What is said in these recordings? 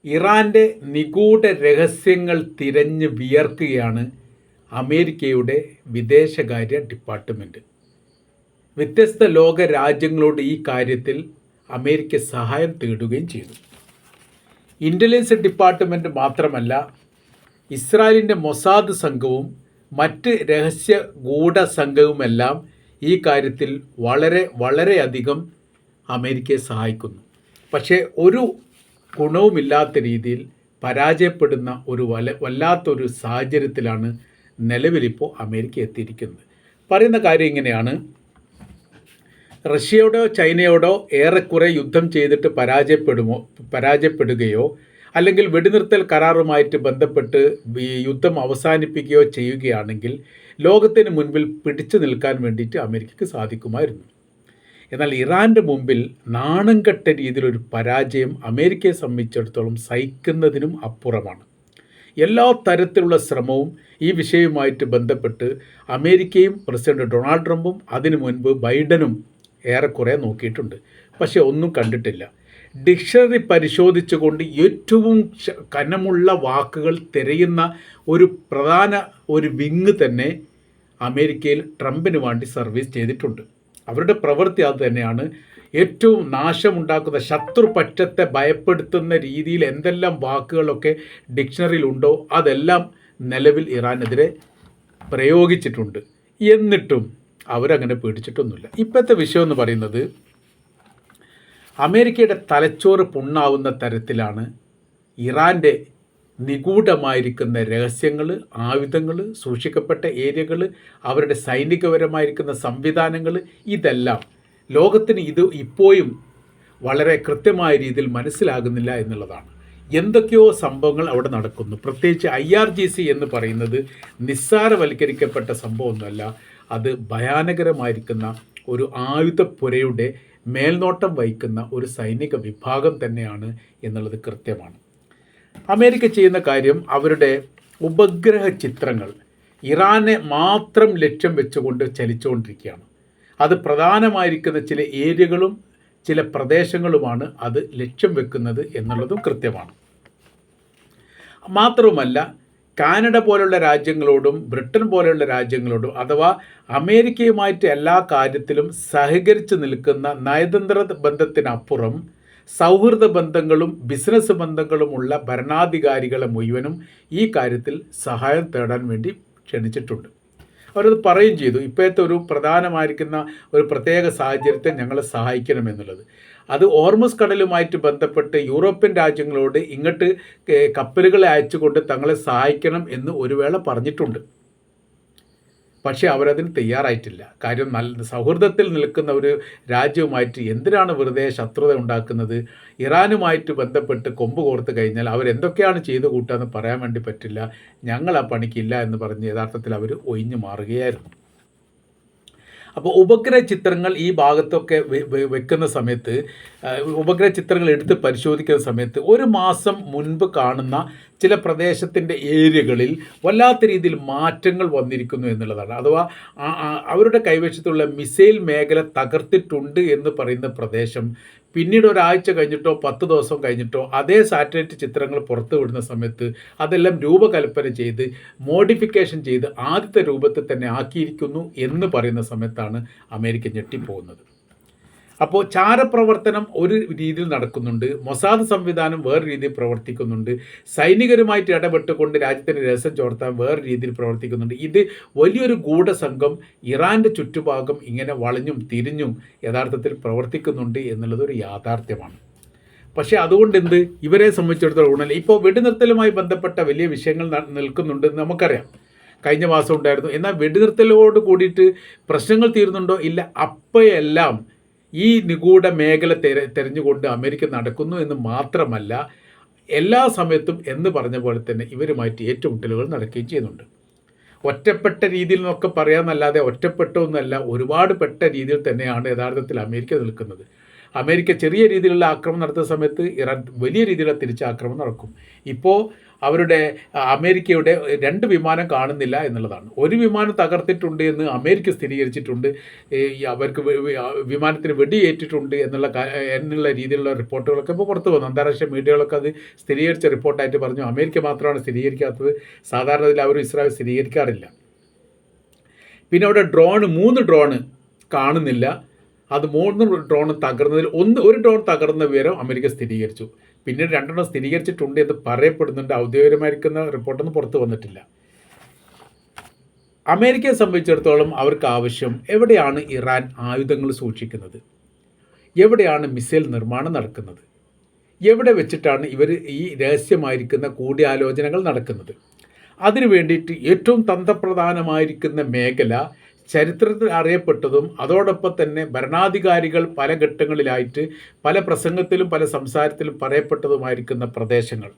ഇറാൻ്റെ നിഗൂഢ രഹസ്യങ്ങൾ തിരഞ്ഞ് വിയർക്കുകയാണ് അമേരിക്കയുടെ വിദേശകാര്യ ഡിപ്പാർട്ട്മെൻറ്റ്. വ്യത്യസ്ത ലോക രാജ്യങ്ങളോട് ഈ കാര്യത്തിൽ അമേരിക്ക സഹായം തേടുകയും ചെയ്തു. ഇൻ്റലിജൻസ് ഡിപ്പാർട്ട്മെൻറ്റ് മാത്രമല്ല, ഇസ്രായേലിൻ്റെ മൊസാദ് സംഘവും മറ്റ് രഹസ്യ ഗൂഢസംഘവുമെല്ലാം ഈ കാര്യത്തിൽ വളരെയധികം അമേരിക്കയെ സഹായിക്കുന്നു. പക്ഷേ ഒരു ഗുണവുമില്ലാത്ത രീതിയിൽ പരാജയപ്പെടുന്ന ഒരു വല്ലാത്തൊരു സാഹചര്യത്തിലാണ് നിലവിലിപ്പോൾ അമേരിക്ക എത്തിയിരിക്കുന്നത്. പറയുന്ന കാര്യം ഇങ്ങനെയാണ്: റഷ്യയോടോ ചൈനയോടോ ഏറെക്കുറെ യുദ്ധം ചെയ്തിട്ട് പരാജയപ്പെടുകയോ അല്ലെങ്കിൽ വെടിനിർത്തൽ കരാറുമായിട്ട് ബന്ധപ്പെട്ട് യുദ്ധം അവസാനിപ്പിക്കുകയോ ചെയ്യുകയാണെങ്കിൽ ലോകത്തിന് മുൻപിൽ പിടിച്ചു നിൽക്കാൻ വേണ്ടിയിട്ട് അമേരിക്കയ്ക്ക് സാധിക്കുമായിരുന്നു. എന്നാൽ ഇറാൻ്റെ മുമ്പിൽ നാണം കെട്ട രീതിയിലൊരു പരാജയം അമേരിക്കയെ സംബന്ധിച്ചിടത്തോളം സഹിക്കുന്നതിനും അപ്പുറമാണ്. എല്ലാ തരത്തിലുള്ള ശ്രമവും ഈ വിഷയവുമായിട്ട് ബന്ധപ്പെട്ട് അമേരിക്കയും പ്രസിഡന്റ് ഡൊണാൾഡ് ട്രംപും അതിനു മുൻപ് ബൈഡനും ഏറെക്കുറെ നോക്കിയിട്ടുണ്ട്. പക്ഷേ ഒന്നും കണ്ടിട്ടില്ല. ഡിക്ഷണറി പരിശോധിച്ചുകൊണ്ട് ഏറ്റവും കനമുള്ള വാക്കുകൾ തിരയുന്ന ഒരു വിങ് തന്നെ അമേരിക്കയിൽ ട്രംപിന് വേണ്ടി സർവീസ് ചെയ്തിട്ടുണ്ട്. അവരുടെ പ്രവൃത്തി അത് തന്നെയാണ്. ഏറ്റവും നാശമുണ്ടാക്കുന്ന, ശത്രുപക്ഷത്തെ ഭയപ്പെടുത്തുന്ന രീതിയിൽ എന്തെല്ലാം വാക്കുകളൊക്കെ ഡിക്ഷണറിയിലുണ്ടോ അതെല്ലാം നിലവിൽ ഇറാനെതിരെ പ്രയോഗിച്ചിട്ടുണ്ട്. എന്നിട്ടും അവരങ്ങനെ പേടിച്ചിട്ടൊന്നുമില്ല. ഇപ്പോഴത്തെ വിഷയം എന്ന് പറയുന്നത്, അമേരിക്കയുടെ തലച്ചോറ് പുണ്ണാവുന്ന തരത്തിലാണ് ഇറാൻ്റെ നിഗൂഢമായിരിക്കുന്ന രഹസ്യങ്ങൾ, ആയുധങ്ങൾ, സൂക്ഷിക്കപ്പെട്ട ഏരിയകൾ, അവരുടെ സൈനികപരമായിരിക്കുന്ന സംവിധാനങ്ങൾ, ഇതെല്ലാം ലോകത്തിന് ഇപ്പോഴും വളരെ കൃത്യമായ രീതിയിൽ മനസ്സിലാകുന്നില്ല എന്നുള്ളതാണ്. എന്തൊക്കെയോ സംഭവങ്ങൾ അവിടെ നടക്കുന്നു. പ്രത്യേകിച്ച് IRGC എന്ന് പറയുന്നത് നിസ്സാരവൽക്കരിക്കപ്പെട്ട സംഭവമൊന്നുമല്ല. അത് ഭയാനകരമായിരിക്കുന്ന ഒരു ആയുധപ്പുരയുടെ മേൽനോട്ടം വഹിക്കുന്ന ഒരു സൈനിക വിഭാഗം തന്നെയാണ് എന്നുള്ളത് കൃത്യമാണ്. അമേരിക്ക ചെയ്യുന്ന കാര്യം, അവരുടെ ഉപഗ്രഹ ചിത്രങ്ങൾ ഇറാനെ മാത്രം ലക്ഷ്യം വെച്ചുകൊണ്ട് ചലിച്ചുകൊണ്ടിരിക്കുകയാണ്. അത് പ്രധാനമായിരിക്കുന്ന ചില ഏരിയകളും ചില പ്രദേശങ്ങളുമാണ് അത് ലക്ഷ്യം വെക്കുന്നത് എന്നുള്ളതും കൃത്യമാണ്. മാത്രവുമല്ല, കാനഡ പോലുള്ള രാജ്യങ്ങളോടും ബ്രിട്ടൻ പോലെയുള്ള രാജ്യങ്ങളോടും അഥവാ അമേരിക്കയുമായിട്ട് എല്ലാ കാര്യത്തിലും സഹകരിച്ച് നിൽക്കുന്ന നയതന്ത്ര ബന്ധത്തിനപ്പുറം സൗഹൃദ ബന്ധങ്ങളും ബിസിനസ് ബന്ധങ്ങളുമുള്ള ഭരണാധികാരികളെ മുഴുവനും ഈ കാര്യത്തിൽ സഹായം തേടാൻ വേണ്ടി ക്ഷണിച്ചിട്ടുണ്ട്. അവരത് പറയുകയും ചെയ്തു. ഇപ്പോഴത്തെ ഒരു പ്രധാനമായിരിക്കുന്ന ഒരു പ്രത്യേക സാഹചര്യത്തെ ഞങ്ങളെ സഹായിക്കണമെന്നുള്ളത്. അത് ഓർമുസ് കടലുമായിട്ട് ബന്ധപ്പെട്ട് യൂറോപ്യൻ രാജ്യങ്ങളോട് ഇങ്ങോട്ട് കപ്പലുകളെ അയച്ചുകൊണ്ട് തങ്ങളെ സഹായിക്കണം എന്ന് ഒരു വേള പറഞ്ഞിട്ടുണ്ട്. പക്ഷേ അവരതിന് തയ്യാറായിട്ടില്ല. കാര്യം സൗഹൃദത്തിൽ നിൽക്കുന്ന ഒരു രാജ്യവുമായിട്ട് എന്തിനാണ് വെറുതെ ശത്രുത ഉണ്ടാക്കുന്നത്? ഇറാനുമായിട്ട് ബന്ധപ്പെട്ട് കൊമ്പ് കോർത്ത് കഴിഞ്ഞാൽ അവരെന്തൊക്കെയാണ് ചെയ്തു കൂട്ടുകയെന്ന് പറയാൻ വേണ്ടി പറ്റില്ല. ഞങ്ങൾ ആ പണിക്കില്ല എന്ന് പറഞ്ഞ് യഥാർത്ഥത്തിൽ അവർ ഒഴിഞ്ഞു മാറുകയായിരുന്നു. അപ്പോൾ ഉപഗ്രഹ ചിത്രങ്ങൾ ഈ ഭാഗത്തൊക്കെ വെക്കുന്ന സമയത്ത്, ഉപഗ്രഹ ചിത്രങ്ങൾ എടുത്ത് പരിശോധിക്കുന്ന സമയത്ത് ഒരു മാസം മുൻപ് കാണുന്ന ചില പ്രദേശത്തിൻ്റെ ഏരിയകളിൽ വല്ലാത്ത രീതിയിൽ മാറ്റങ്ങൾ വന്നിരിക്കുന്നു എന്നുള്ളതാണ്. അഥവാ അവരുടെ കൈവശത്തുള്ള മിസൈൽ മേഖല തകർത്തിട്ടുണ്ട് എന്ന് പറയുന്ന പ്രദേശം പിന്നീട് ഒരാഴ്ച കഴിഞ്ഞിട്ടോ 10 ദിവസം കഴിഞ്ഞിട്ടോ അതേ സാറ്റലൈറ്റ് ചിത്രങ്ങൾ പുറത്തു വിടുന്ന സമയത്ത് അതെല്ലാം രൂപകൽപ്പന ചെയ്ത് മോഡിഫിക്കേഷൻ ചെയ്ത് ആദ്യത്തെ രൂപത്തിൽ തന്നെ ആക്കിയിരിക്കുന്നു എന്ന് പറയുന്ന സമയത്താണ് അമേരിക്ക ഞെട്ടിപ്പോകുന്നത്. അപ്പോൾ ചാരപ്രവർത്തനം ഒരു രീതിയിൽ നടക്കുന്നുണ്ട്, മൊസാദ് സംവിധാനം വേറെ രീതിയിൽ പ്രവർത്തിക്കുന്നുണ്ട്, സൈനികരുമായിട്ട് ഇടപെട്ടുകൊണ്ട് രാജ്യത്തിൻ്റെ രഹസ്യം ചോർത്താൻ വേറെ രീതിയിൽ പ്രവർത്തിക്കുന്നുണ്ട്. ഇത് വലിയൊരു ഗൂഢസംഘം ഇറാൻ്റെ ചുറ്റുഭാഗം ഇങ്ങനെ വളഞ്ഞും തിരിഞ്ഞും യഥാർത്ഥത്തിൽ പ്രവർത്തിക്കുന്നുണ്ട് എന്നുള്ളത് ഒരു യാഥാർത്ഥ്യമാണ്. പക്ഷേ അതുകൊണ്ട് ഇവരെ സംബന്ധിച്ചിടത്തോളം ഗുണമില്ല. ഇപ്പോൾ വെടിനിർത്തലുമായി ബന്ധപ്പെട്ട വലിയ വിഷയങ്ങൾ നിൽക്കുന്നുണ്ടെന്ന് നമുക്കറിയാം. കഴിഞ്ഞ മാസം ഉണ്ടായിരുന്നു. എന്നാൽ വെടിനിർത്തലോട് കൂടിയിട്ട് പ്രശ്നങ്ങൾ തീരുന്നുണ്ടോ? ഇല്ല. അപ്പോഴെല്ലാം ഈ നിഗൂഢ മേഖല തിരഞ്ഞുകൊണ്ട് അമേരിക്ക നടക്കുന്നു എന്ന് മാത്രമല്ല, എല്ലാ സമയത്തും എന്ന് പറഞ്ഞ പോലെ തന്നെ ഇവരുമായിട്ട് ഏറ്റുമുട്ടലുകൾ നടക്കുകയും ചെയ്യുന്നുണ്ട്. ഒറ്റപ്പെട്ട രീതിയിൽ നിന്നൊക്കെ പറയാമെന്നല്ലാതെ ഒറ്റപ്പെട്ടൊന്നുമല്ല, ഒരുപാട് പെട്ട രീതിയിൽ തന്നെയാണ് യഥാർത്ഥത്തിൽ അമേരിക്ക നിൽക്കുന്നത്. അമേരിക്ക ചെറിയ രീതിയിലുള്ള ആക്രമണം നടത്തുന്ന സമയത്ത് ഇറാൻ വലിയ രീതിയിലുള്ള തിരിച്ചാക്രമണം നടക്കും. ഇപ്പോൾ അവരുടെ അമേരിക്കയുടെ 2 വിമാനം കാണുന്നില്ല എന്നുള്ളതാണ്. ഒരു വിമാനം തകർത്തിട്ടുണ്ട് എന്ന് അമേരിക്ക സ്ഥിരീകരിച്ചിട്ടുണ്ട്. അവർക്ക് വിമാനത്തിന് വെടിയേറ്റിട്ടുണ്ട് എന്നുള്ള രീതിയിലുള്ള റിപ്പോർട്ടുകളൊക്കെ ഇപ്പോൾ പുറത്തു വന്നു. അന്താരാഷ്ട്ര മീഡിയകളൊക്കെ അത് സ്ഥിരീകരിച്ച റിപ്പോർട്ടായിട്ട് പറഞ്ഞു. അമേരിക്ക മാത്രമാണ് സ്ഥിരീകരിക്കാത്തത്. സാധാരണ ഇതിൽ അവർ ഇസ്രായേൽ സ്ഥിരീകരിക്കാറില്ല. പിന്നെ അവിടെ 3 ഡ്രോണ് കാണുന്നില്ല. അത് 3 ഡ്രോൺ തകർന്നതിൽ ഒരു ഡ്രോൺ തകർന്ന വിവരം അമേരിക്ക സ്ഥിരീകരിച്ചു. പിന്നീട് 2 സ്ഥിരീകരിച്ചിട്ടുണ്ട് എന്ന് പറയപ്പെടുന്നുണ്ട്. ഔദ്യോഗികമായിരിക്കുന്ന റിപ്പോർട്ടൊന്നും പുറത്തു വന്നിട്ടില്ല. അമേരിക്കയെ സംബന്ധിച്ചിടത്തോളം അവർക്ക് ആവശ്യം എവിടെയാണ് ഇറാൻ ആയുധങ്ങൾ സൂക്ഷിക്കുന്നത്, എവിടെയാണ് മിസൈൽ നിർമ്മാണം നടക്കുന്നത്, എവിടെ വെച്ചിട്ടാണ് ഇവർ ഈ രഹസ്യമായിരിക്കുന്ന കൂടിയാലോചനകൾ നടക്കുന്നത്. അതിനു വേണ്ടിയിട്ട് ഏറ്റവും തന്ത്രപ്രധാനമായിരിക്കുന്ന മേഖല, ചരിത്രത്തിൽ അറിയപ്പെട്ടതും അതോടൊപ്പം തന്നെ ഭരണാധികാരികൾ പല ഘട്ടങ്ങളിലായിട്ട് പല പ്രസംഗത്തിലും പല സംസാരത്തിലും പറയപ്പെട്ടതുമായിരിക്കുന്ന പ്രദേശങ്ങൾ,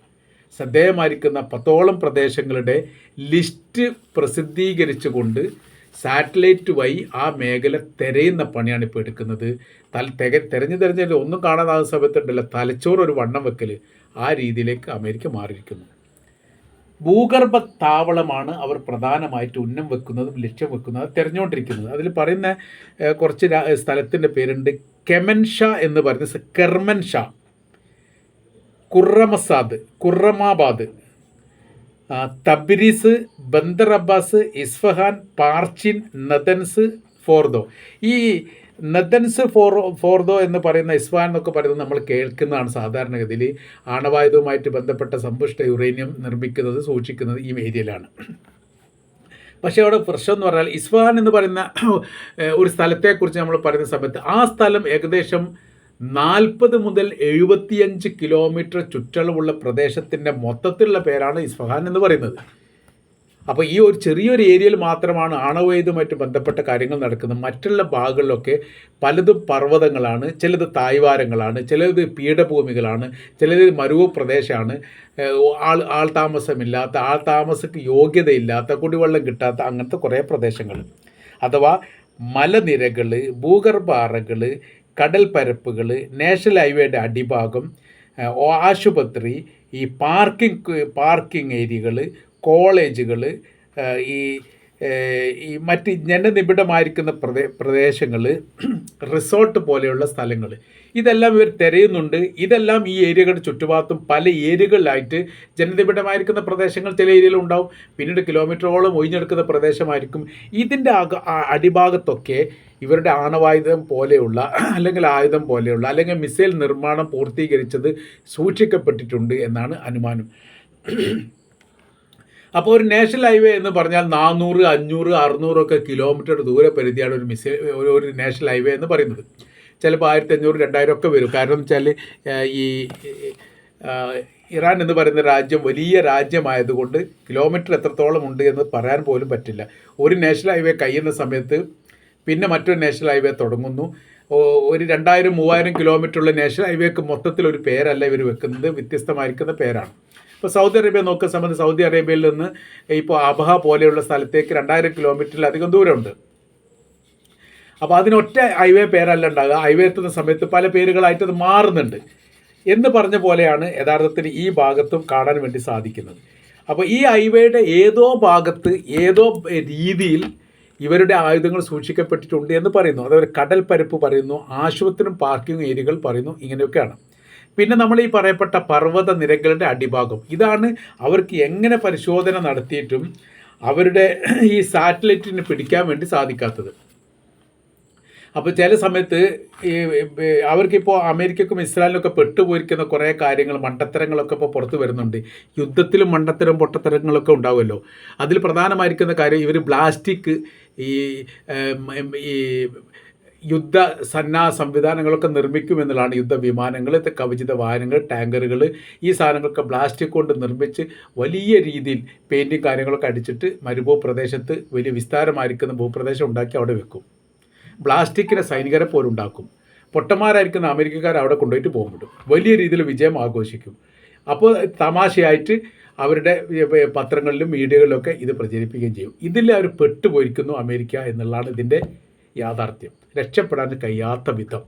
ശ്രദ്ധേയമായിരിക്കുന്ന 10ഓളം പ്രദേശങ്ങളുടെ ലിസ്റ്റ് പ്രസിദ്ധീകരിച്ചുകൊണ്ട് സാറ്റലൈറ്റ് വഴി ആ മേഖല തിരയുന്ന പണിയാണ് ഇപ്പോൾ എടുക്കുന്നത്. തിരഞ്ഞ് ഒന്നും കാണാതാകുന്ന സമയത്തുണ്ടല്ലോ തലച്ചോറ് ഒരു വണ്ണം വെക്കൽ, ആ രീതിയിലേക്ക് അമേരിക്ക മാറിയിരിക്കുന്നു. ഭൂഗർഭ താവളമാണ് അവർ പ്രധാനമായിട്ട് ഉന്നം വെക്കുന്നതും ലക്ഷ്യം വെക്കുന്നതും തിരഞ്ഞുകൊണ്ടിരിക്കുന്നത്. അതിൽ പറയുന്ന കുറച്ച് സ്ഥലത്തിൻ്റെ പേരുണ്ട്. കെമൻഷാ എന്ന് പറയുന്നത്, Kermanshah, Khorramabad, Tabriz, Bandar Abbas, Isfahan, Parchin, Natanz, Fordow. ഈ നദൻസ് ഫോർദോ എന്ന് പറയുന്ന ഇസ്ഫഹാൻ എന്നൊക്കെ പറയുന്നത് നമ്മൾ കേൾക്കുന്നതാണ്. സാധാരണഗതിയിൽ ആണവായുധവുമായിട്ട് ബന്ധപ്പെട്ട സമ്പുഷ്ട യുറേനിയം നിർമ്മിക്കുന്നത് സൂക്ഷിക്കുന്നത് ഈ ഏരിയയിലാണ്. പക്ഷേ അവിടെ പ്രശ്നം എന്ന് പറഞ്ഞാൽ ഇസ്ഫഹാൻ എന്ന് പറയുന്ന ഒരു സ്ഥലത്തെക്കുറിച്ച് നമ്മൾ പറയുന്ന സമയത്ത് ആ സ്ഥലം ഏകദേശം 40 മുതൽ 75 കിലോമീറ്റർ ചുറ്റളവുള്ള പ്രദേശത്തിൻ്റെ മൊത്തത്തിലുള്ള പേരാണ് ഇസ്ഫഹാൻ എന്ന് പറയുന്നത്. അപ്പോൾ ഈ ഒരു ചെറിയൊരു ഏരിയയിൽ മാത്രമാണ് ആണവായുധവുമായിട്ട് ബന്ധപ്പെട്ട കാര്യങ്ങൾ നടക്കുന്നത്. മറ്റുള്ള ഭാഗങ്ങളിലൊക്കെ പലതും പർവ്വതങ്ങളാണ്, ചിലത് തായ്വാരങ്ങളാണ്, ചിലത് പീഠഭൂമികളാണ്, ചിലത് മരുഭൂ പ്രദേശമാണ്, ആൾ താമസമില്ലാത്ത, ആൾ താമസക്ക് യോഗ്യതയില്ലാത്ത, കുടിവെള്ളം കിട്ടാത്ത അങ്ങനത്തെ കുറേ പ്രദേശങ്ങൾ. അഥവാ മലനിരകൾ, ഭൂഗർഭ അറകൾ, കടൽ പരപ്പുകൾ, നാഷണൽ ഹൈവേയുടെ അടിഭാഗം, ആശുപത്രി, ഈ പാർക്കിംഗ് ഏരിയകൾ, കോളേജുകൾ, ഈ മറ്റ് ജനനിബിഡമായിരിക്കുന്ന പ്രദേശങ്ങൾ, റിസോർട്ട് പോലെയുള്ള സ്ഥലങ്ങൾ, ഇതെല്ലാം ഇവർ തിരയുന്നുണ്ട്. ഇതെല്ലാം ഈ ഏരിയകളുടെ ചുറ്റുഭാഗത്തും പല ഏരിയകളിലായിട്ട് ജനനിബിഡമായിരിക്കുന്ന പ്രദേശങ്ങൾ ചില ഏരിയയിലുണ്ടാവും. പിന്നീട് കിലോമീറ്ററോളം ഒഴിഞ്ഞെടുക്കുന്ന പ്രദേശമായിരിക്കും. ഇതിൻ്റെ അടിഭാഗത്തൊക്കെ ഇവരുടെ ആണവായുധം പോലെയുള്ള അല്ലെങ്കിൽ ആയുധം പോലെയുള്ള അല്ലെങ്കിൽ മിസൈൽ നിർമ്മാണം പൂർത്തീകരിച്ചത് സൂക്ഷിക്കപ്പെട്ടിട്ടുണ്ട് എന്നാണ് അനുമാനം. അപ്പോൾ ഒരു നാഷണൽ ഹൈവേ എന്ന് പറഞ്ഞാൽ 400, 500, 600 കിലോമീറ്റർ ദൂരപരിധിയാണ് ഒരു നാഷണൽ ഹൈവേ എന്ന് പറയുന്നത്. ചിലപ്പോൾ 1500, 2000 ഒക്കെ വരും. കാരണം വെച്ചാൽ ഈ ഇറാൻ എന്ന് പറയുന്ന രാജ്യം വലിയ രാജ്യമായതുകൊണ്ട് കിലോമീറ്റർ എത്രത്തോളം ഉണ്ട് എന്ന് പറയാൻ പോലും പറ്റില്ല. ഒരു നാഷണൽ ഹൈവേ കഴിയുന്ന സമയത്ത് പിന്നെ മറ്റൊരു നാഷണൽ ഹൈവേ തുടങ്ങുന്നു. ഒരു 2000-3000 കിലോമീറ്ററുള്ള നാഷണൽ ഹൈവേക്ക് മൊത്തത്തിൽ ഒരു പേരല്ല ഇവർ വെക്കുന്നത്, വ്യത്യസ്തമായിരിക്കുന്ന പേരാണ്. ഇപ്പോൾ സൗദി അറേബ്യ നോക്കുന്ന സമയത്ത് സൗദി അറേബ്യയിൽ നിന്ന് ഇപ്പോൾ അബഹ പോലെയുള്ള സ്ഥലത്തേക്ക് 2000 കിലോമീറ്ററിലധികം ദൂരമുണ്ട്. അപ്പോൾ അതിനൊറ്റ ഹൈവേ പേരല്ല ഉണ്ടാകുക. ഹൈവേ എത്തുന്ന സമയത്ത് പല പേരുകളായിട്ട് അത് മാറുന്നുണ്ട് എന്ന് പറഞ്ഞ പോലെയാണ് യഥാർത്ഥത്തിൽ ഈ ഭാഗത്തും കാണാൻ വേണ്ടി സാധിക്കുന്നത്. അപ്പോൾ ഈ ഹൈവേയുടെ ഏതോ ഭാഗത്ത് ഏതോ രീതിയിൽ ഇവരുടെ ആയുധങ്ങൾ സൂക്ഷിക്കപ്പെട്ടിട്ടുണ്ട് എന്ന് പറയുന്നു. അതേപോലെ കടൽ പരപ്പ് പറയുന്നു, ആശുപത്രിയും പാർക്കിംഗ് ഏരിയകൾ പറയുന്നു. ഇങ്ങനെയൊക്കെയാണ്. പിന്നെ നമ്മൾ ഈ പറയപ്പെട്ട പർവ്വത നിരകളുടെ അടിഭാഗം, ഇതാണ് അവർക്ക് എങ്ങനെ പരിശോധന നടത്തിയിട്ടും അവരുടെ ഈ സാറ്റലൈറ്റിന് പിടിക്കാൻ വേണ്ടി സാധിക്കാത്തത്. അപ്പോൾ ചില സമയത്ത് ഈ അവർക്കിപ്പോൾ അമേരിക്കക്കും ഇസ്രായേലിനൊക്കെ പെട്ടുപോയിരിക്കുന്ന കുറേ കാര്യങ്ങൾ, മണ്ടത്തരങ്ങളൊക്കെ ഇപ്പോൾ പുറത്ത് വരുന്നുണ്ട്. യുദ്ധത്തിലും മണ്ടത്തരം പൊട്ടത്തരങ്ങളൊക്കെ ഉണ്ടാവുമല്ലോ. അതിൽ പ്രധാനമായിരിക്കുന്ന കാര്യം ഇവർ പ്ലാസ്റ്റിക് ഈ യുദ്ധ സംവിധാനങ്ങളൊക്കെ നിർമ്മിക്കുമെന്നുള്ളതാണ്. യുദ്ധവിമാനങ്ങൾ, കവചിത വാഹനങ്ങൾ, ടാങ്കറുകൾ, ഈ സാധനങ്ങളൊക്കെ പ്ലാസ്റ്റിക് കൊണ്ട് നിർമ്മിച്ച് വലിയ രീതിയിൽ പെയിൻറ്റിങ് കാര്യങ്ങളൊക്കെ അടിച്ചിട്ട് മരുഭൂപ്രദേശത്ത് വലിയ വിസ്താരമായിരിക്കുന്ന ഭൂപ്രദേശം ഉണ്ടാക്കി അവിടെ വെക്കും. പ്ലാസ്റ്റിക്കിനെ സൈനികരെ പോലും ഉണ്ടാക്കും. പൊട്ടന്മാരായിരിക്കുന്ന അമേരിക്കക്കാർ അവിടെ കൊണ്ടുപോയിട്ട് പോകുമ്പോൾ വലിയ രീതിയിൽ വിജയം ആഘോഷിക്കും. അപ്പോൾ തമാശയായിട്ട് അവരുടെ പത്രങ്ങളിലും മീഡിയകളിലൊക്കെ ഇത് പ്രചരിപ്പിക്കുകയും ചെയ്യും. ഇതിൽ അവർ പെട്ടുപോയിരിക്കുന്നു അമേരിക്ക എന്നുള്ളതാണ് ഇതിൻ്റെ യാഥാർത്ഥ്യം. രക്ഷപ്പെടാൻ കഴിയാത്ത വിധം.